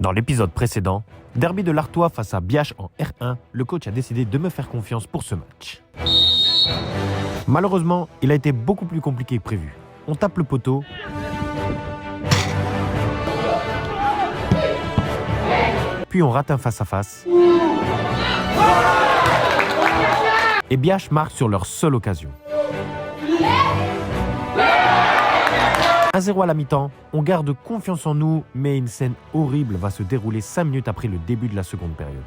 Dans l'épisode précédent, derby de l'Artois face à Biache en R1, le coach a décidé de me faire confiance pour ce match. Malheureusement, il a été beaucoup plus compliqué que prévu. On tape le poteau. Puis on rate un face-à-face. Et Biache marque sur leur seule occasion. 1-0 à la mi-temps, on garde confiance en nous, mais une scène horrible va se dérouler 5 minutes après le début de la seconde période.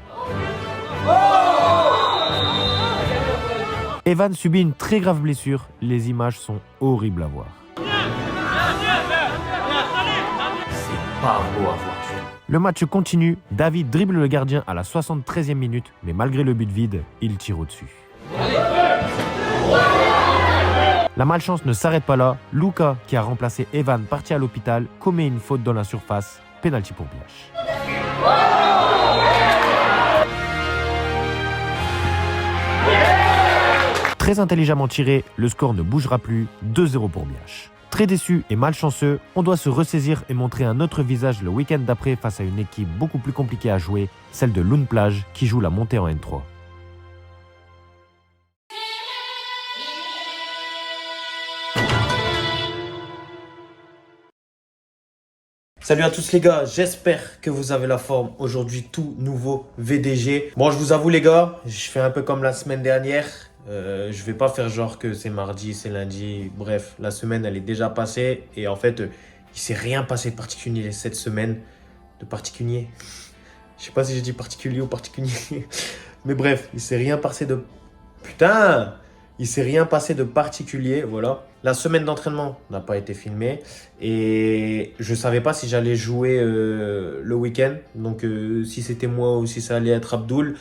Evan subit une très grave blessure, les images sont horribles à voir. C'est pas beau à voir. Le match continue, David dribble le gardien à la 73e minute, mais malgré le but vide, il tire au-dessus. La malchance ne s'arrête pas là. Luca, qui a remplacé Evan parti à l'hôpital, commet une faute dans la surface. Pénalty pour Biache. Très intelligemment tiré, le score ne bougera plus. 2-0 pour Biache. Très déçu et malchanceux, on doit se ressaisir et montrer un autre visage le week-end d'après face à une équipe beaucoup plus compliquée à jouer, celle de Lune Plage, qui joue la montée en N3. Salut à tous les gars, j'espère que vous avez la forme. Aujourd'hui, tout nouveau VDG. Bon, je vous avoue les gars, je fais un peu comme la semaine dernière. Je vais pas faire genre que c'est mardi, c'est lundi. Bref, la semaine, elle est déjà passée. Et en fait, il s'est rien passé de particulier cette semaine. De particulier. Je sais pas si j'ai dit particulier ou particulier. Mais bref, il s'est rien passé de... Putain! Il s'est rien passé de particulier, voilà. La semaine d'entraînement n'a pas été filmée et je savais pas si j'allais jouer le week-end. Donc si c'était moi ou si ça allait être Abdoul,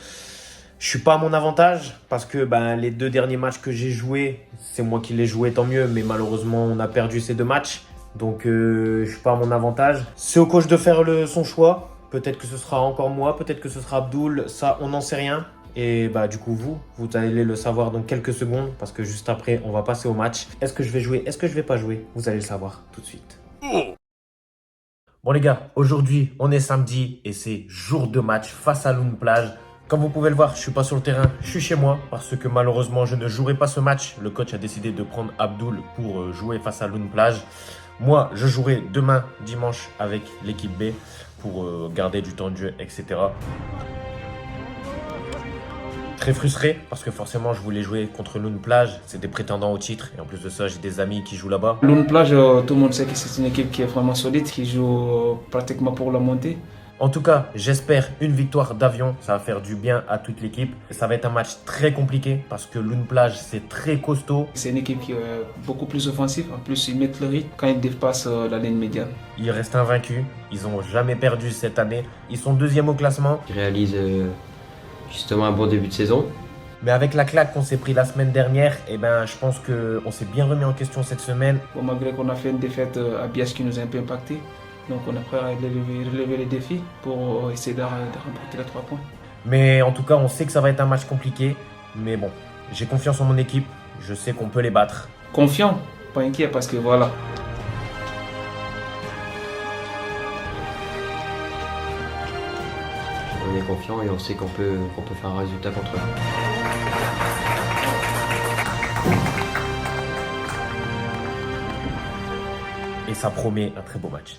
je suis pas à mon avantage parce que les 2 derniers matchs que j'ai joués, c'est moi qui les joué, tant mieux. Mais malheureusement, on a perdu ces 2 matchs. Donc je suis pas à mon avantage. C'est au coach de faire son choix. Peut-être que ce sera encore moi, peut-être que ce sera Abdoul. Ça, on n'en sait rien. Et du coup, vous allez le savoir dans quelques secondes parce que juste après, on va passer au match. Est-ce que je vais jouer? Est-ce que je vais pas jouer? Vous allez le savoir tout de suite. Bon les gars, aujourd'hui, on est samedi et c'est jour de match face à Lune Plage. Comme vous pouvez le voir, je suis pas sur le terrain, je suis chez moi parce que malheureusement, je ne jouerai pas ce match. Le coach a décidé de prendre Abdoul pour jouer face à Lune Plage. Moi, je jouerai demain, dimanche, avec l'équipe B pour garder du temps de jeu, etc. Très frustré parce que forcément je voulais jouer contre Lune Plage, c'est des prétendants au titre et en plus de ça j'ai des amis qui jouent là-bas. Lune Plage, tout le monde sait que c'est une équipe qui est vraiment solide, qui joue pratiquement pour la montée. En tout cas, j'espère une victoire d'avion, ça va faire du bien à toute l'équipe. Ça va être un match très compliqué parce que Lune Plage c'est très costaud. C'est une équipe qui est beaucoup plus offensive, en plus ils mettent le rythme quand ils dépassent la ligne médiane. Ils restent invaincus, ils n'ont jamais perdu cette année, ils sont 2e au classement. Ils réalisent justement un bon début de saison. Mais avec la claque qu'on s'est pris la semaine dernière, je pense qu'on s'est bien remis en question cette semaine. Bon, malgré qu'on a fait une défaite à Biache qui nous a un peu impacté, donc on est prêt à relever les défis pour essayer de remporter les 3 points. Mais en tout cas, on sait que ça va être un match compliqué. Mais bon, j'ai confiance en mon équipe, je sais qu'on peut les battre. Confiant, pas inquiet parce que voilà. On est confiant et on sait qu'on peut faire un résultat contre eux. Et ça promet un très beau match.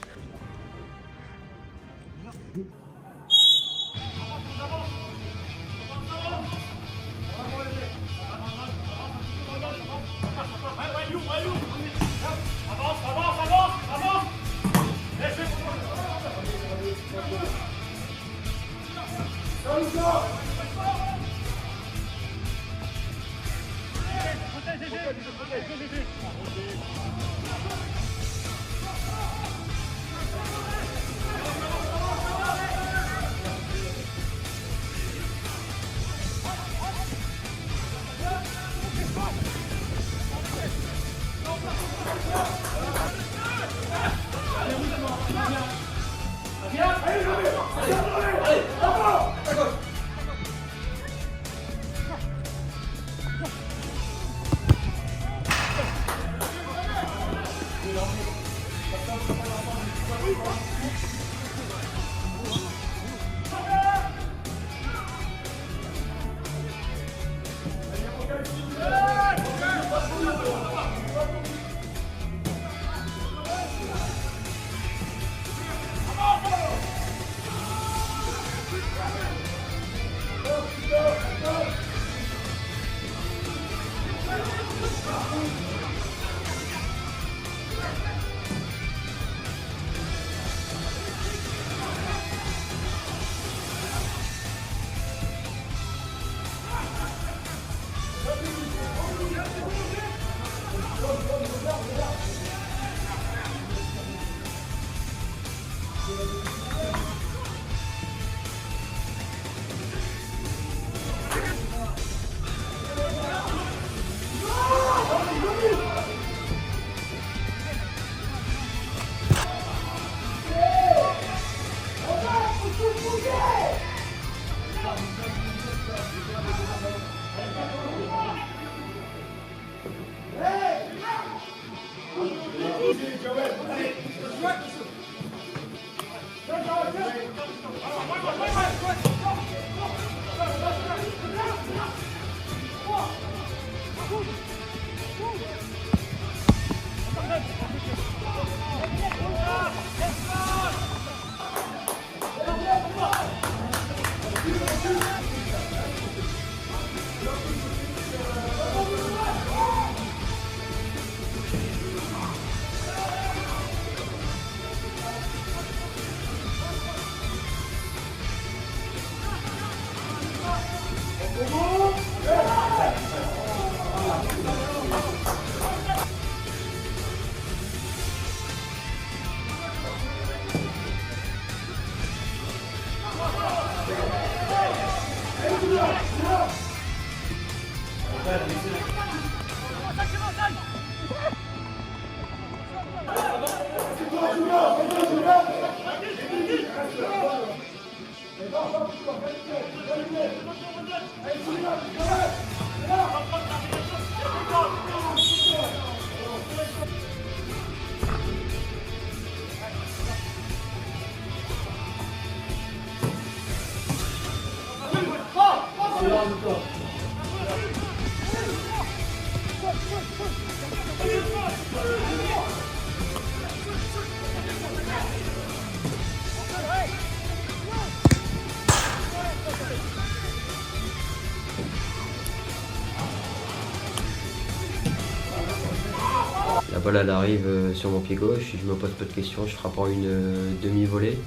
La balle elle arrive sur mon pied gauche, je me pose pas de questions, je frappe en une demi-volée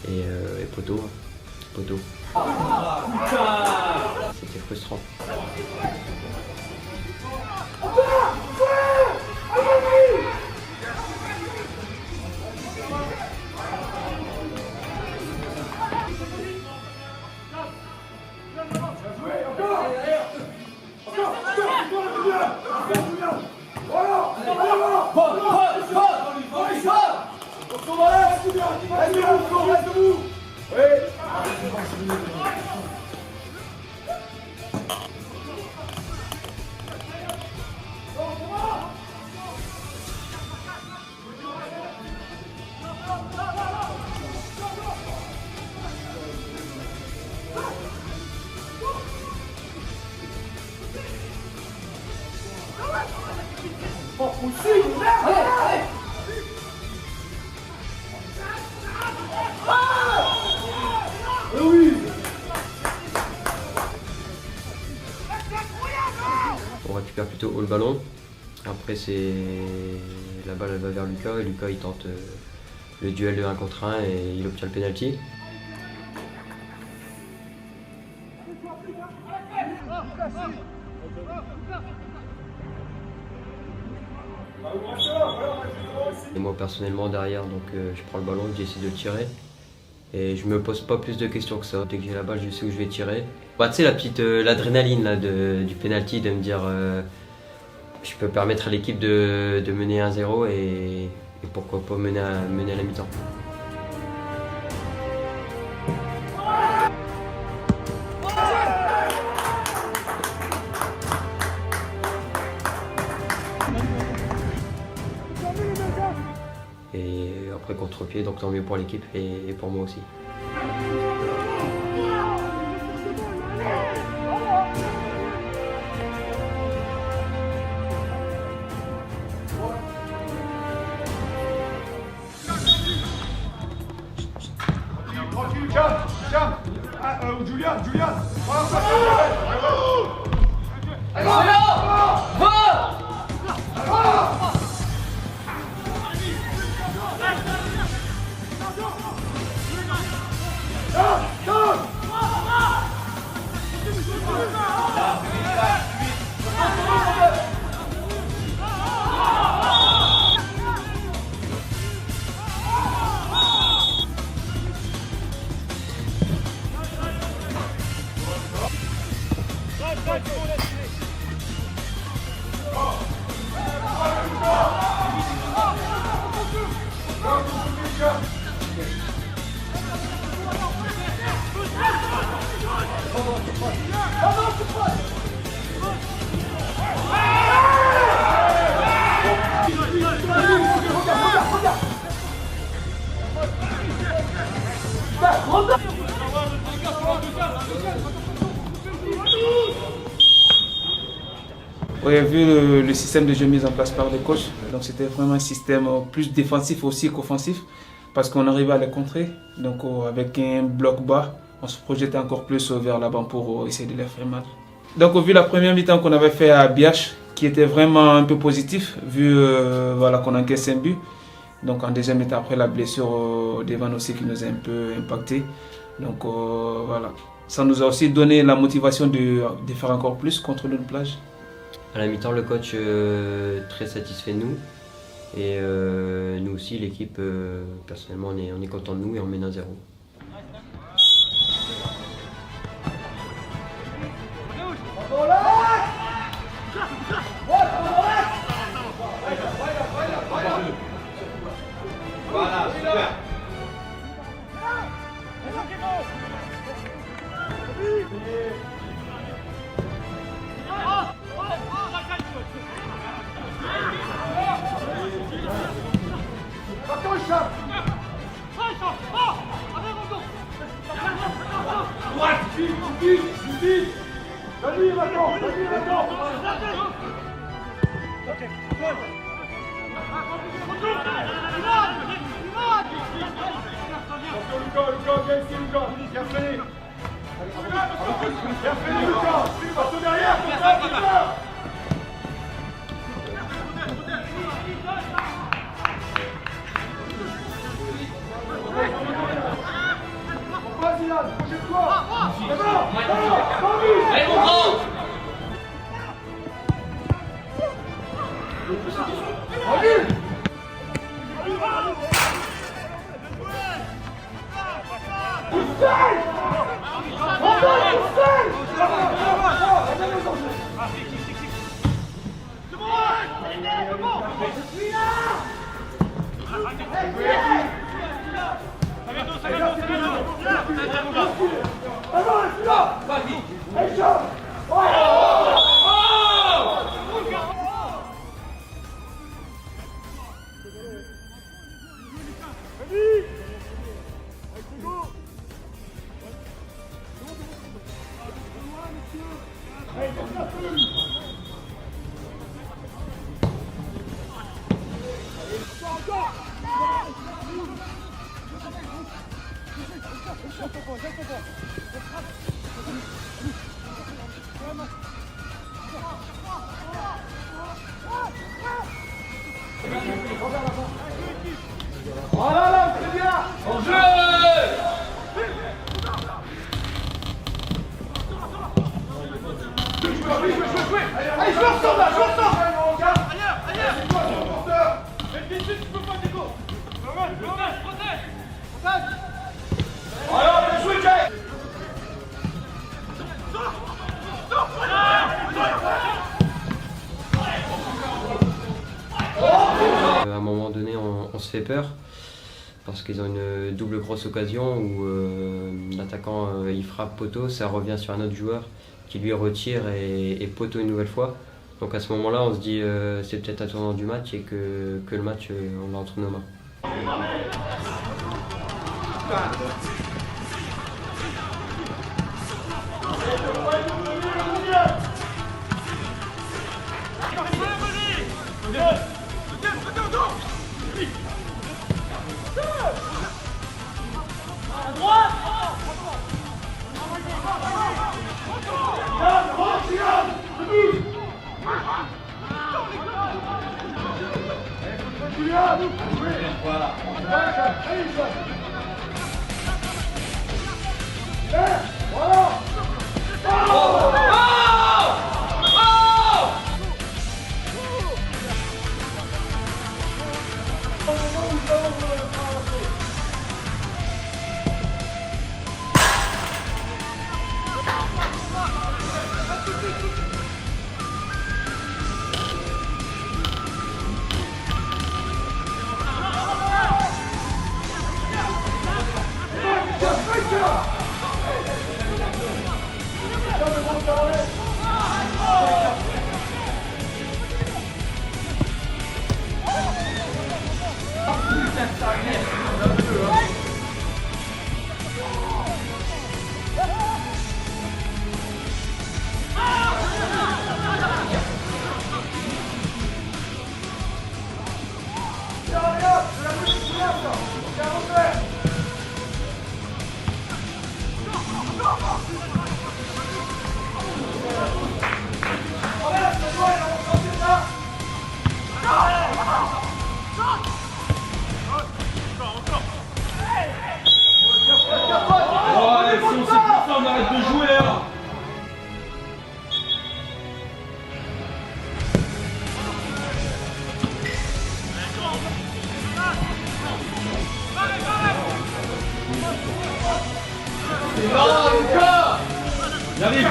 et poteau. C'était frustrant. On récupère plutôt haut le ballon. Après la balle elle va vers Lucas et Lucas il tente le duel de 1 contre 1 et il obtient le penalty. Et moi personnellement derrière, donc je prends le ballon, j'essaie de le tirer. Et je me pose pas plus de questions que ça. Dès que j'ai la balle, je sais où je vais tirer. Bah, tu sais, la petite l'adrénaline là, du penalty, de me dire je peux permettre à l'équipe de mener 1-0 et pourquoi pas mener à la mi-temps. Et après contre-pied, donc tant mieux pour l'équipe et pour moi aussi. Julian Oui, vu le système de jeu mis en place par les coachs, donc c'était vraiment un système plus défensif aussi qu'offensif, parce qu'on arrivait à les contrer. Donc avec un bloc bas, on se projetait encore plus vers l'avant pour essayer de les faire mal. Donc, vu la première mi-temps qu'on avait fait à Biache, qui était vraiment un peu positif, vu voilà, qu'on encaisse un but. Donc, en deuxième mi-temps, après la blessure d'Evan aussi qui nous a un peu impacté. Donc, voilà. Ça nous a aussi donné la motivation de faire encore plus contre notre plage. À la mi-temps, le coach très satisfait de nous. Et nous aussi, l'équipe, personnellement, on est content de nous et on mène 1-0. Voilà, super. À un moment donné, on se fait peur parce qu'ils ont une double grosse occasion où l'attaquant il frappe poteau, ça revient sur un autre joueur qui lui retire et poteau une nouvelle fois. Donc à ce moment-là, on se dit c'est peut-être un tournant du match et que le match on l'a entre nos mains. Allez, si on sait plus ça, on arrête de jouer hein. J'arrive.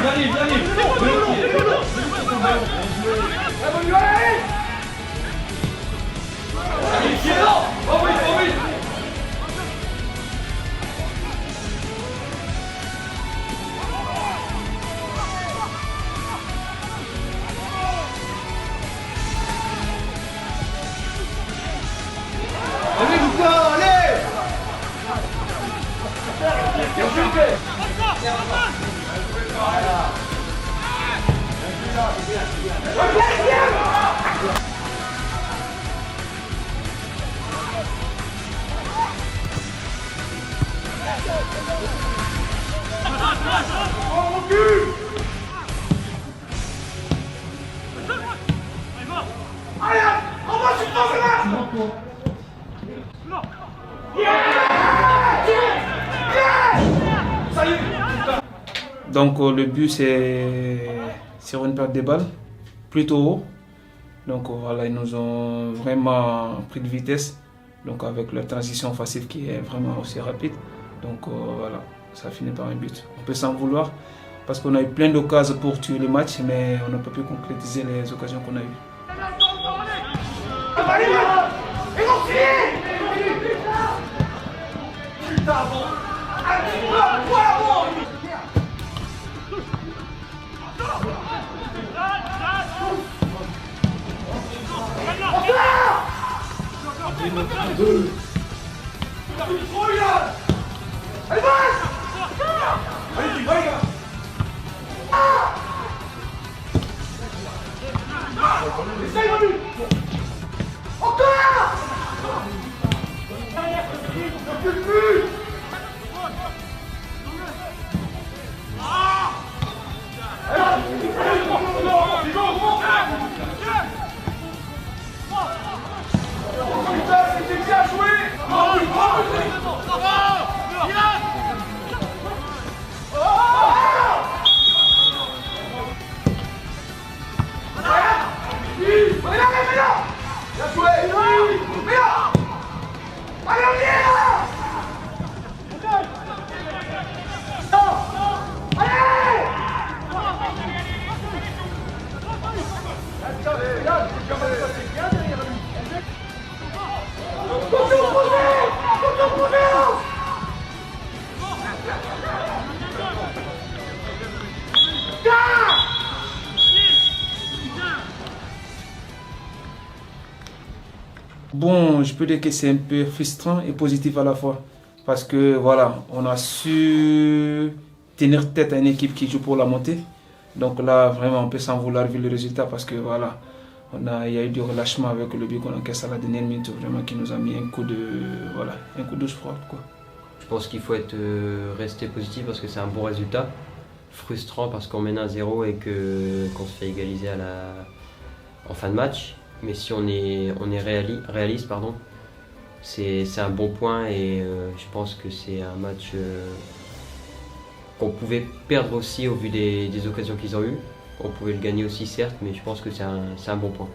Donc le but c'est sur une perte de balle plutôt haut. Donc voilà, ils nous ont vraiment pris de vitesse. Donc avec leur transition offensive qui est vraiment aussi rapide. Donc voilà, ça finit par un but. On peut s'en vouloir parce qu'on a eu plein d'occasions pour tuer le match, mais on n'a pas pu concrétiser les occasions qu'on a eues. Bon, je peux dire que c'est un peu frustrant et positif à la fois. Parce que voilà, on a su tenir tête à une équipe qui joue pour la montée. Donc là, vraiment, on peut s'en vouloir vu le résultat parce que voilà, il y a eu du relâchement avec le but qu'on encaisse à la dernière minute, vraiment qui nous a mis un coup de douche froide, quoi. Je pense qu'il faut rester positif parce que c'est un bon résultat. Frustrant parce qu'on mène 1-0 et qu'on se fait égaliser en fin de match. Mais si on est réaliste, c'est un bon point et je pense que c'est un match qu'on pouvait perdre aussi au vu des occasions qu'ils ont eues. On pouvait le gagner aussi certes, mais je pense que c'est un bon point.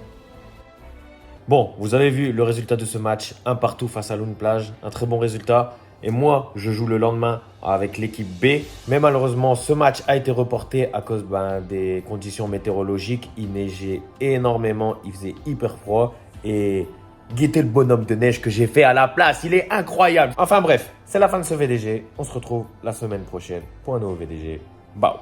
Bon, vous avez vu le résultat de ce match, un partout face à Lune Plage, un très bon résultat. Et moi, je joue le lendemain avec l'équipe B. Mais malheureusement, ce match a été reporté à cause des conditions météorologiques. Il neigeait énormément, il faisait hyper froid. Et guettez le bonhomme de neige que j'ai fait à la place, il est incroyable. Enfin bref, c'est la fin de ce VDG. On se retrouve la semaine prochaine pour un nouveau VDG. Bye.